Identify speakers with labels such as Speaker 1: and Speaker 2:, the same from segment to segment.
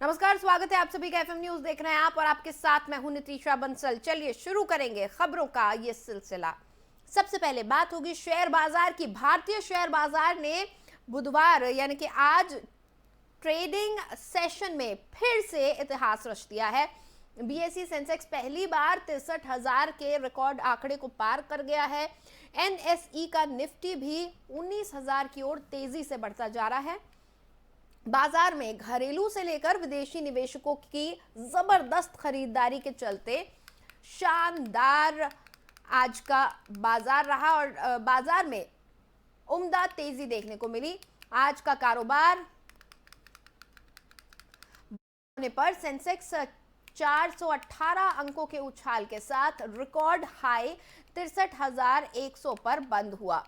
Speaker 1: नमस्कार, स्वागत है आप सभी का एफएम न्यूज देख रहे हैं आप और आपके साथ मैं हूं नितीशा बंसल। चलिए शुरू करेंगे खबरों का ये सिलसिला। सबसे पहले बात होगी शेयर बाजार की। भारतीय शेयर बाजार ने बुधवार यानी कि आज ट्रेडिंग सेशन में फिर से इतिहास रच दिया है। बीएसई सेंसेक्स पहली बार 63,000 के रिकॉर्ड आंकड़े को पार कर गया है। एनएसई का निफ्टी भी 19,000 की ओर तेजी से बढ़ता जा रहा है। बाजार में घरेलू से लेकर विदेशी निवेशकों की जबरदस्त खरीदारी के चलते शानदार आज का बाजार रहा और बाजार में उम्दा तेजी देखने को मिली। आज का कारोबार होने पर सेंसेक्स 418 अंकों के उछाल के साथ रिकॉर्ड हाई 63,100 पर बंद हुआ,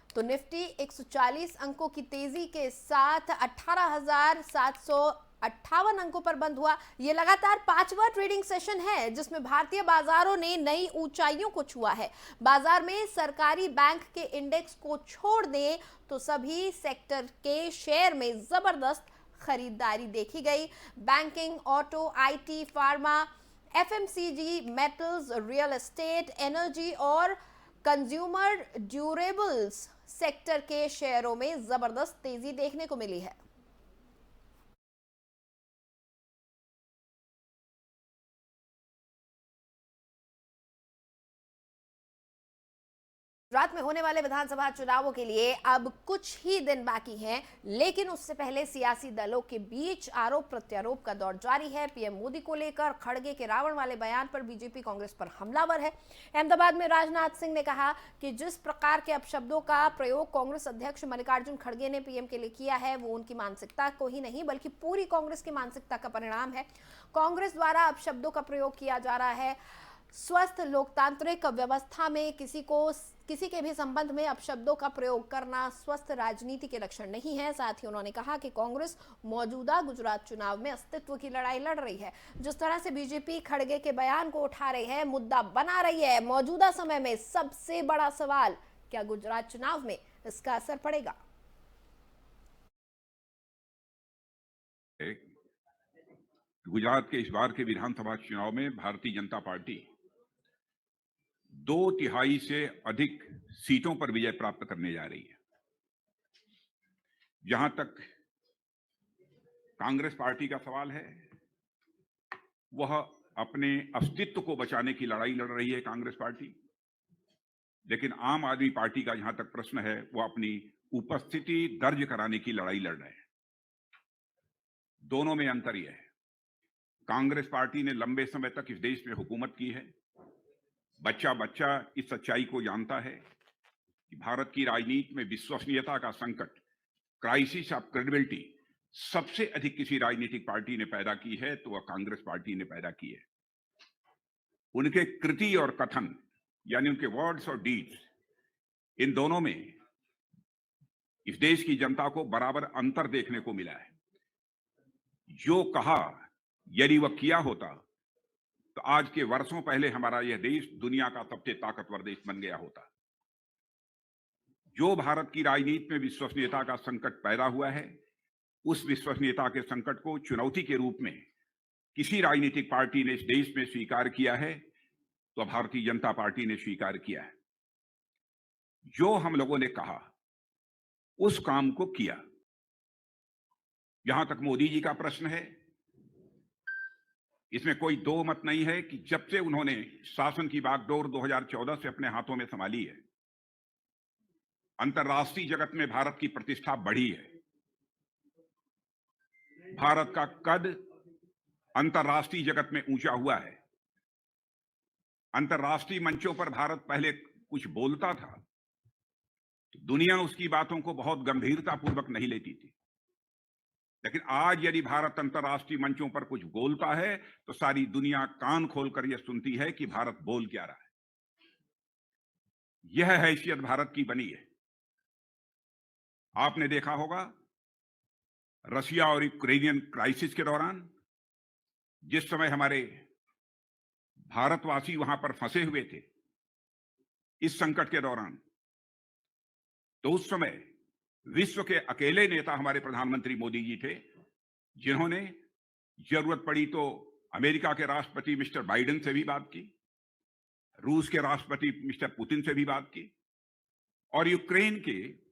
Speaker 1: तो निफ्टी 140 अंकों की तेजी के साथ 18,758 अंकों पर बंद हुआ। यह लगातार पांचवा ट्रेडिंग सेशन है जिसमें भारतीय बाजारों ने नई ऊंचाइयों को छुआ है। बाजार में सरकारी बैंक के इंडेक्स को छोड़ दें तो सभी सेक्टर के शेयर में जबरदस्त खरीदारी देखी गई। Banking, auto, IT, pharma, FMCG, metals, real estate, energy और कंज्यूमर ड्यूरेबल्स सेक्टर के शेयरों में जबरदस्त तेजी देखने को मिली है। गुजरात में होने वाले विधानसभा चुनावों के लिए अब कुछ ही दिन बाकी हैं, लेकिन उससे पहले सियासी दलों के बीच आरोप प्रत्यारोप का दौर जारी है। पीएम मोदी को लेकर खड़गे के रावण वाले बयान पर बीजेपी कांग्रेस पर हमलावर है। अहमदाबाद में राजनाथ सिंह ने कहा कि जिस प्रकार के अपशब्दों का प्रयोग कांग्रेस अध्यक्ष मल्लिकार्जुन खड़गे ने पीएम के लिए किया है वो उनकी मानसिकता को ही नहीं बल्कि पूरी कांग्रेस की मानसिकता का परिणाम है। कांग्रेस द्वारा अपशब्दों का प्रयोग किया जा रहा है। स्वस्थ लोकतांत्रिक व्यवस्था में किसी के भी संबंध में अपशब्दों का प्रयोग करना स्वस्थ राजनीति के लक्षण नहीं है। साथ ही उन्होंने कहा कि कांग्रेस मौजूदा गुजरात चुनाव में अस्तित्व की लड़ाई लड़ रही है। जिस तरह से बीजेपी खड़गे के बयान को उठा रही है, मुद्दा बना रही है, मौजूदा समय में सबसे बड़ा सवाल क्या गुजरात चुनाव में इसका असर पड़ेगा।
Speaker 2: गुजरात के इस बार के विधानसभा चुनाव में भारतीय जनता पार्टी 2/3 से अधिक सीटों पर विजय प्राप्त करने जा रही है। जहां तक कांग्रेस पार्टी का सवाल है, वह अपने अस्तित्व को बचाने की लड़ाई लड़ रही है कांग्रेस पार्टी। लेकिन आम आदमी पार्टी का जहां तक प्रश्न है, वह अपनी उपस्थिति दर्ज कराने की लड़ाई लड़ रहे हैं। दोनों में अंतर यह है, कांग्रेस पार्टी ने लंबे समय तक इस देश में हुकूमत की है। बच्चा बच्चा इस सच्चाई को जानता है कि भारत की राजनीति में विश्वसनीयता का संकट, क्राइसिस ऑफ क्रेडिबिलिटी सबसे अधिक किसी राजनीतिक पार्टी ने पैदा की है तो वह कांग्रेस पार्टी ने पैदा की है। उनके कृति और कथन यानी उनके वर्ड्स और डीड्स, इन दोनों में इस देश की जनता को बराबर अंतर देखने को मिला है। जो कहा यदि वह किया होता तो आज के वर्षों पहले हमारा यह देश दुनिया का सबसे ताकतवर देश बन गया होता। जो भारत की राजनीति में विश्वसनीयता का संकट पैदा हुआ है, उस विश्वसनीयता के संकट को चुनौती के रूप में किसी राजनीतिक पार्टी ने इस देश में स्वीकार किया है तो भारतीय जनता पार्टी ने स्वीकार किया है। जो हम लोगों ने कहा उस काम को किया। जहां तक मोदी जी का प्रश्न है, इसमें कोई दो मत नहीं है कि जब से उन्होंने शासन की बागडोर 2014 से अपने हाथों में संभाली है, अंतर्राष्ट्रीय जगत में भारत की प्रतिष्ठा बढ़ी है। भारत का कद अंतर्राष्ट्रीय जगत में ऊंचा हुआ है। अंतर्राष्ट्रीय मंचों पर भारत पहले कुछ बोलता था तो दुनिया उसकी बातों को बहुत गंभीरतापूर्वक नहीं लेती थी, लेकिन आज यदि भारत अंतर्राष्ट्रीय मंचों पर कुछ बोलता है तो सारी दुनिया कान खोलकर यह सुनती है कि भारत बोल क्या रहा है। यह हैसियत भारत की बनी है। आपने देखा होगा रशिया और यूक्रेनियन क्राइसिस के दौरान जिस समय हमारे भारतवासी वहां पर फंसे हुए थे इस संकट के दौरान, तो उस समय विश्व के अकेले नेता हमारे प्रधानमंत्री मोदी जी थे जिन्होंने जरूरत पड़ी तो अमेरिका के राष्ट्रपति मिस्टर बाइडेन से भी बात की, रूस के राष्ट्रपति मिस्टर पुतिन से भी बात की और यूक्रेन के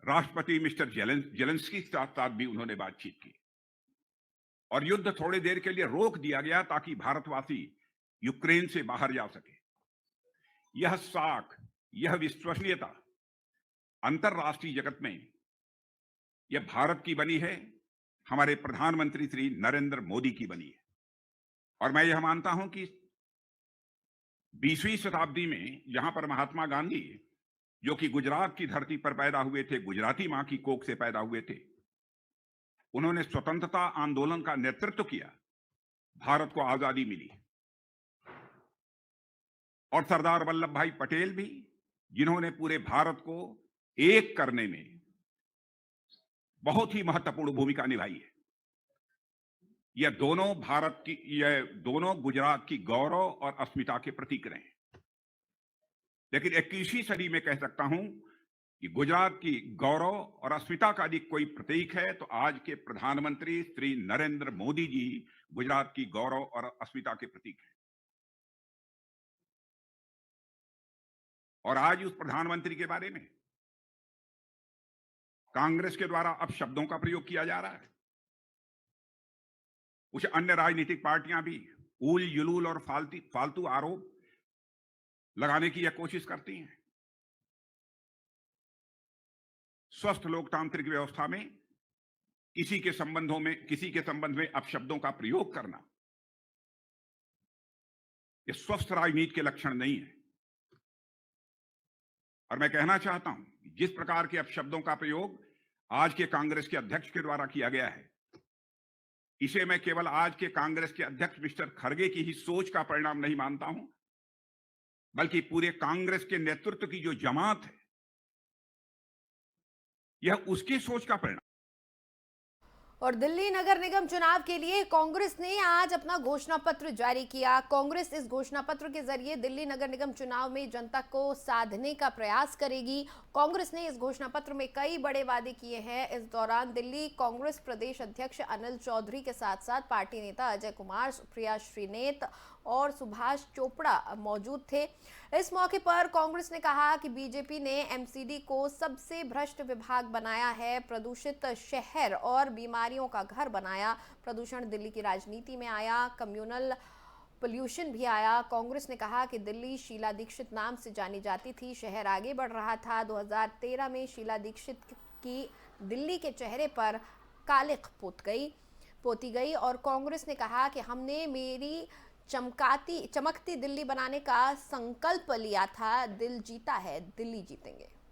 Speaker 2: राष्ट्रपति मिस्टर जेलेंस्की के साथ भी उन्होंने बातचीत की और युद्ध थोड़ी देर के लिए रोक दिया गया ताकि भारतवासी यूक्रेन से बाहर जा सके। यह साख, यह विश्वसनीयता अंतरराष्ट्रीय जगत में यह भारत की बनी है, हमारे प्रधानमंत्री श्री नरेंद्र मोदी की बनी है। और मैं यह मानता हूं कि 20वीं शताब्दी में जहां पर महात्मा गांधी, जो कि गुजरात की धरती पर पैदा हुए थे, गुजराती मां की कोख से पैदा हुए थे, उन्होंने स्वतंत्रता आंदोलन का नेतृत्व किया, भारत को आजादी मिली। और सरदार वल्लभ भाई पटेल भी, जिन्होंने पूरे भारत को एक करने में बहुत ही महत्वपूर्ण भूमिका निभाई है। यह दोनों गुजरात की गौरव और अस्मिता के प्रतीक रहे हैं। लेकिन 21वीं सदी में कह सकता हूं कि गुजरात की गौरव और अस्मिता का यदि कोई प्रतीक है तो आज के प्रधानमंत्री श्री नरेंद्र मोदी जी गुजरात की गौरव और अस्मिता के प्रतीक हैं। और आज उस प्रधानमंत्री के बारे में कांग्रेस के द्वारा अब शब्दों का प्रयोग किया जा रहा है। कुछ अन्य राजनीतिक पार्टियां भी उल जुलूल और फालतू आरोप लगाने की यह कोशिश करती हैं। स्वस्थ लोकतांत्रिक व्यवस्था में किसी के संबंध में अपशब्दों का प्रयोग करना यह स्वस्थ राजनीति के लक्षण नहीं है। और मैं कहना चाहता हूं कि जिस प्रकार के अपशब्दों का प्रयोग आज के कांग्रेस के अध्यक्ष के द्वारा किया गया है, इसे मैं केवल आज के कांग्रेस के अध्यक्ष मिस्टर खड़गे की ही सोच का परिणाम नहीं मानता हूं, बल्कि पूरे कांग्रेस के नेतृत्व की जो जमात है, यह उसकी सोच का परिणाम।
Speaker 1: और दिल्ली नगर निगम चुनाव के लिए कांग्रेस ने आज अपना घोषणा पत्र जारी किया। कांग्रेस इस घोषणा पत्र के जरिए दिल्ली नगर निगम चुनाव में जनता को साधने का प्रयास करेगी। कांग्रेस ने इस घोषणा पत्र में कई बड़े वादे किए हैं। इस दौरान दिल्ली कांग्रेस प्रदेश अध्यक्ष अनिल चौधरी के साथ साथ पार्टी नेता अजय कुमार, प्रिया श्रीनेत और सुभाष चोपड़ा मौजूद थे। इस मौके पर कांग्रेस ने कहा कि बीजेपी ने एमसीडी को सबसे भ्रष्ट विभाग बनाया है, प्रदूषित शहर और बीमारियों का घर बनाया। प्रदूषण दिल्ली की राजनीति में आया, कम्युनल पोल्यूशन भी आया। कांग्रेस ने कहा कि दिल्ली शीला दीक्षित नाम से जानी जाती थी, शहर आगे बढ़ रहा था। 2013 में शीला दीक्षित की दिल्ली के चेहरे पर कालिख पोती गई और कांग्रेस ने कहा कि हमने मेरी चमकती दिल्ली बनाने का संकल्प लिया था। दिल जीता है, दिल्ली जीतेंगे।